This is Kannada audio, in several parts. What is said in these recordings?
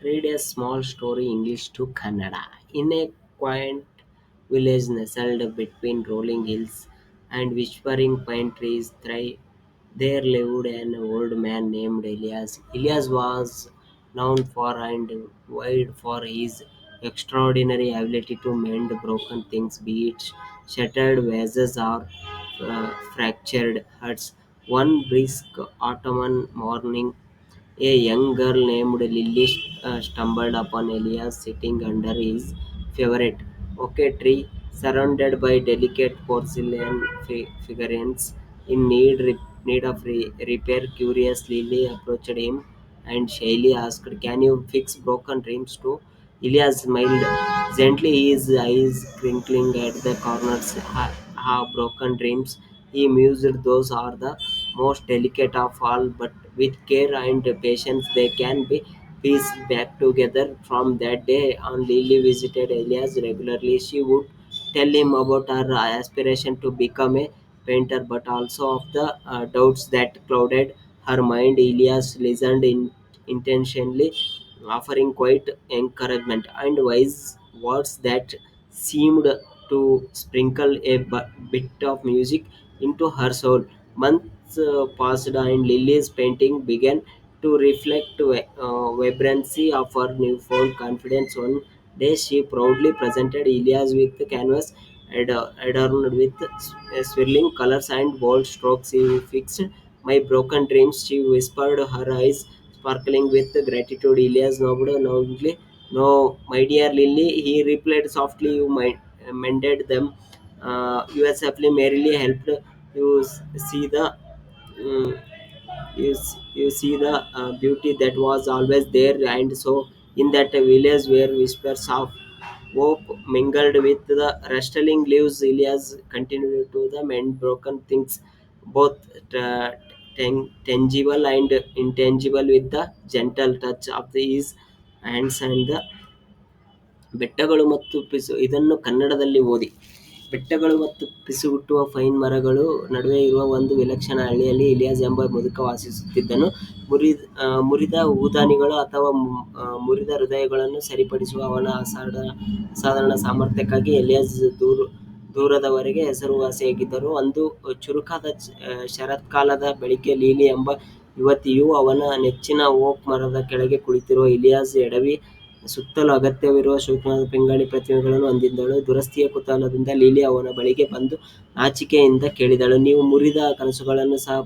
Read a small story English to Kannada. In a quaint village nestled between rolling hills and whispering pine trees, there lived an old man named Elias. Elias was known for and wide for his extraordinary ability to mend broken things, be it shattered vases or fractured huts. One brisk autumn morning, a young girl named Lily stumbled upon Elias sitting under his favorite oak tree, surrounded by delicate porcelain figurines in need of repair. Curious, Lily approached him and shyly asked, "Can you fix broken dreams too?" Elias smiled gently, his eyes twinkling at the corners. Broken dreams, he mused, those are the most delicate of all, but with care and patience they can be pieced back together. From that day on, Lily visited Elias regularly. She would tell him about her aspiration to become a painter, but also of the doubts that clouded her mind. Elias listened intentionally, offering quite encouragement and wise words that seemed to sprinkle a bit of music into her soul. Months passed and Lily's painting began to reflect vibrancy of her newfound confidence. One day she proudly presented Elias with the canvas adorned with swirling colors and bold strokes. He fixed my broken dreams, she whispered, her eyes sparkling with gratitude. Elias nodded loudly. No, my dear Lily, he replied softly, you mended them. You merely helped you see the mm, you see the beauty that was always there. And so in that village where whispers of hope mingled with the rustling leaves, Elias continued to the mend broken things, both tangible and intangible, with the gentle touch of his hands. And the ಬೆಟ್ಟಗಳು ಮತ್ತು ಇದನ್ನು ಕನ್ನಡದಲ್ಲಿ ಓದಿ. ಬೆಟ್ಟಗಳು ಮತ್ತು ಪಿಸುಗುಟ್ಟುವ ಪೈನ್ ಮರಗಳು ನಡುವೆ ಇರುವ ಒಂದು ವಿಲಕ್ಷಣ ಹಳ್ಳಿಯಲ್ಲಿ ಇಲಿಯಾಸ್ ಎಂಬ ಮುದುಕ ವಾಸಿಸುತ್ತಿದ್ದನು. ಮುರಿದ ಊದಾನಿಗಳು ಅಥವಾ ಮುರಿದ ಹೃದಯಗಳನ್ನು ಸರಿಪಡಿಸುವ ಅವನ ಅಸಾಧಾರಣ ಸಾಮರ್ಥ್ಯಕ್ಕಾಗಿ ಎಲಿಯಾಸ್ ದೂರದವರೆಗೆ ಹೆಸರುವಾಸಿಯಾಗಿದ್ದರು. ಒಂದು ಚುರುಕಾದ ಶರತ್ಕಾಲದ ಬೆಳಿಗ್ಗೆ ಲೀಲಿ ಎಂಬ ಯುವತಿಯು ಅವನ ನೆಚ್ಚಿನ ಓಕ್ ಮರದ ಕೆಳಗೆ ಕುಳಿತಿರುವ ಇಲಿಯಾಸ್ ಎಡವಿ ಸುತ್ತಲೂ ಅಗತ್ಯವಿರುವ ಸೂಕ್ಷ್ಮವಾದ ಪಿಂಗಾಣಿ ಪ್ರತಿಮೆಗಳನ್ನು ಹೊಂದಿದ್ದಳು. ದುರಸ್ತಿಯ ಕುತೂಹಲದಿಂದ ಲೀಲಿ ಅವನ ಬಳಿಗೆ ಬಂದು ನಾಚಿಕೆಯಿಂದ ಕೇಳಿದಳು, "ನೀವು ಮುರಿದ ಕನಸುಗಳನ್ನು ಸಹ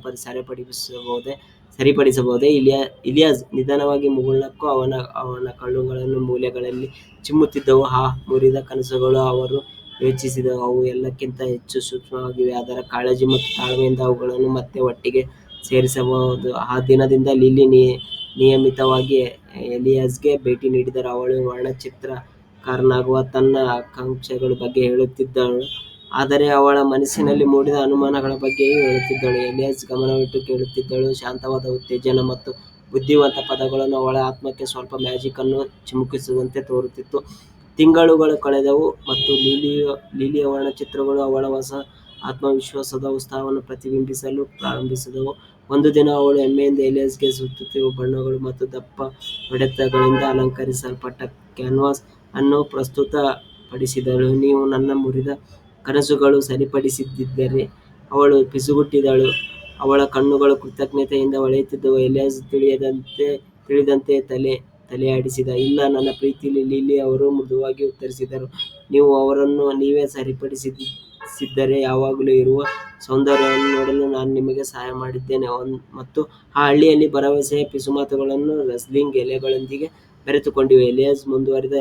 ಸರಿಪಡಿಸಬಹುದೇ? ಇಲಿಯಾಸ್ ನಿಧಾನವಾಗಿ ಮುಗುಳ್ನಕ್ಕು. ಅವನ ಕಣ್ಣುಗಳು ಮೂಲೆಗಳಲ್ಲಿ ಚಿಮ್ಮುತ್ತಿದ್ದವು. ಮುರಿದ ಕನಸುಗಳು, ಅವರು ಯೋಚಿಸಿದವು. ಅವು ಎಲ್ಲಕ್ಕಿಂತ ಹೆಚ್ಚು ಸೂಕ್ಷ್ಮವಾಗಿವೆ. ಆದರೆ ಕಾಳಜಿ ಮತ್ತು ತಾಳ್ಮೆಯಿಂದ ಅವುಗಳನ್ನು ಮತ್ತೆ ಒಟ್ಟಿಗೆ ಸೇರಿಸಬಹುದು. ಆ ದಿನದಿಂದ ಲಿಲಿ ನಿಯಮಿತವಾಗಿ ಎಲಿಯಾಸ್ಗೆ ಭೇಟಿ ನೀಡಿದರು. ಅವಳು ವರ್ಣಚಿತ್ರಕಾರನಾಗುವ ತನ್ನ ಆಕಾಂಕ್ಷೆಗಳ ಬಗ್ಗೆ ಹೇಳುತ್ತಿದ್ದಳು, ಆದರೆ ಅವಳ ಮನಸ್ಸಿನಲ್ಲಿ ಮೂಡಿದ ಅನುಮಾನಗಳ ಬಗ್ಗೆಯೂ ಹೇಳುತ್ತಿದ್ದಳು. ಎಲಿಯಾಸ್ ಗಮನವಿಟ್ಟು ಕೇಳುತ್ತಿದ್ದಳು. ಶಾಂತವಾದ ಉತ್ತೇಜನ ಮತ್ತು ಬುದ್ಧಿವಂತ ಪದಗಳು ಅವಳ ಆತ್ಮಕ್ಕೆ ಸ್ವಲ್ಪ ಮ್ಯಾಜಿಕ್ ಅನ್ನು ಚಿಮುಕಿಸುವಂತೆ ತೋರುತ್ತಿತ್ತು. ತಿಂಗಳುಗಳು ಕಳೆದವು ಮತ್ತು ಲಿಲಿಯ ವರ್ಣಚಿತ್ರಗಳು ಅವಳ ಹೊಸ ಆತ್ಮವಿಶ್ವಾಸದ ಉತ್ಸಾಹವನ್ನು ಪ್ರತಿಬಿಂಬಿಸಲು ಪ್ರಾರಂಭಿಸಿದವು. ಒಂದು ದಿನ ಅವಳು ಹೆಮ್ಮೆಯಿಂದ ಎಲಿಯಾಸ್ಗೆ ಸುತ್ತುತ್ತಿರುವ ಬಣ್ಣಗಳು ಮತ್ತು ದಪ್ಪ ಹೊಡೆತಗಳಿಂದ ಅಲಂಕರಿಸಲ್ಪಟ್ಟ ಕ್ಯಾನ್ವಾಸ್ ಅನ್ನು ಪ್ರಸ್ತುತಪಡಿಸಿದಳು. "ನೀವು ನನ್ನ ಮುರಿದ ಕನಸುಗಳು ಸರಿಪಡಿಸಿದ್ದೀರಿ," ಅವಳು ಪಿಸುಗುಟ್ಟಿದಳು. ಅವಳ ಕಣ್ಣುಗಳು ಕೃತಜ್ಞತೆಯಿಂದ ಹೊಳೆಯುತ್ತಿದ್ದವು. ಎಲಿಯಾಸ್ ತಿಳಿದಂತೆ ತಲೆಯಾಡಿಸಿದ. "ಇಲ್ಲ, ನನ್ನ ಪ್ರೀತಿ ಲಿಲಿ," ಅವರು ಮೃದುವಾಗಿ ಉತ್ತರಿಸಿದರು. "ನೀವು ಅವರನ್ನು ನೀವೇ ಸರಿಪಡಿಸಿದ್ದರೆ ಯಾವಾಗಲೂ ಇರುವ ಸೌಂದರ್ಯವನ್ನು ನೋಡಲು ನಾನು ನಿಮಗೆ ಸಹಾಯ ಮಾಡಿದ್ದೇನೆ." ಮತ್ತು ಆ ಹಳ್ಳಿಯಲ್ಲಿ ಭರವಸೆಯ ಪಿಸುಮಾತುಗಳು ರಸ್ಲಿಂಗ್ ಎಲೆಗಳೊಂದಿಗೆ ಬೆರೆತುಕೊಂಡಿವೆ. ಎಲಿಯಾಸ್ ಮುಂದುವರಿದ.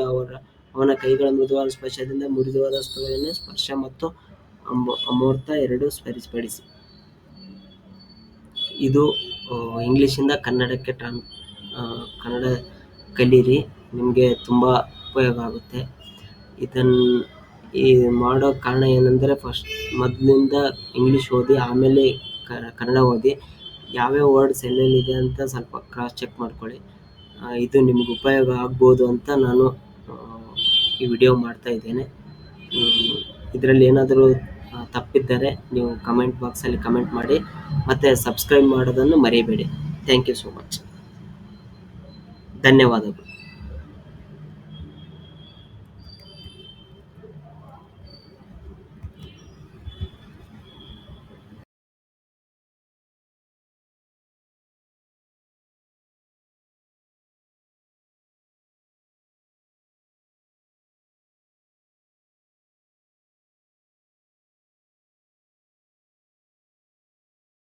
ಅವನ ಕೈಗಳ ಮೃದುವಾದ ಸ್ಪರ್ಶದಿಂದ ಮುರಿದೋದ ವಸ್ತುಗಳಿಗೆ ಸ್ಪರ್ಶ ಮತ್ತು ಅಮೂರ್ತ ಎರಡೂ ಸರಿಪಡಿಸಿ. ಇದು ಇಂಗ್ಲೀಷಿಂದ ಕನ್ನಡಕ್ಕೆ ಕನ್ನಡ ಕಲೀರಿ, ನಿಮಗೆ ತುಂಬ ಉಪಯೋಗ ಆಗುತ್ತೆ. ಈ ಮಾಡೋ ಕಾರಣ ಏನಂದರೆ, ಮೊದಲಿಂದ ಇಂಗ್ಲೀಷ್ ಓದಿ ಆಮೇಲೆ ಕನ್ನಡ ಓದಿ. ಯಾವ್ಯಾವ ವರ್ಡ್ಸ್ ಎಲ್ಲೆಲ್ಲಿದೆ ಅಂತ ಸ್ವಲ್ಪ ಕ್ರಾಸ್ ಚೆಕ್ ಮಾಡ್ಕೊಳ್ಳಿ. ಇದು ನಿಮ್ಗೆ ಉಪಯೋಗ ಆಗ್ಬೋದು ಅಂತ ನಾನು ಈ ವಿಡಿಯೋ ಮಾಡ್ತಾ ಇದ್ದೇನೆ. ಇದರಲ್ಲಿ ಏನಾದರೂ ತಪ್ಪಿದ್ದರೆ ನೀವು ಕಮೆಂಟ್ ಬಾಕ್ಸಲ್ಲಿ ಕಮೆಂಟ್ ಮಾಡಿ, ಮತ್ತು ಸಬ್ಸ್ಕ್ರೈಬ್ ಮಾಡೋದನ್ನು ಮರಿಬೇಡಿ. Thank you so much. ಧನ್ಯವಾದಗಳು.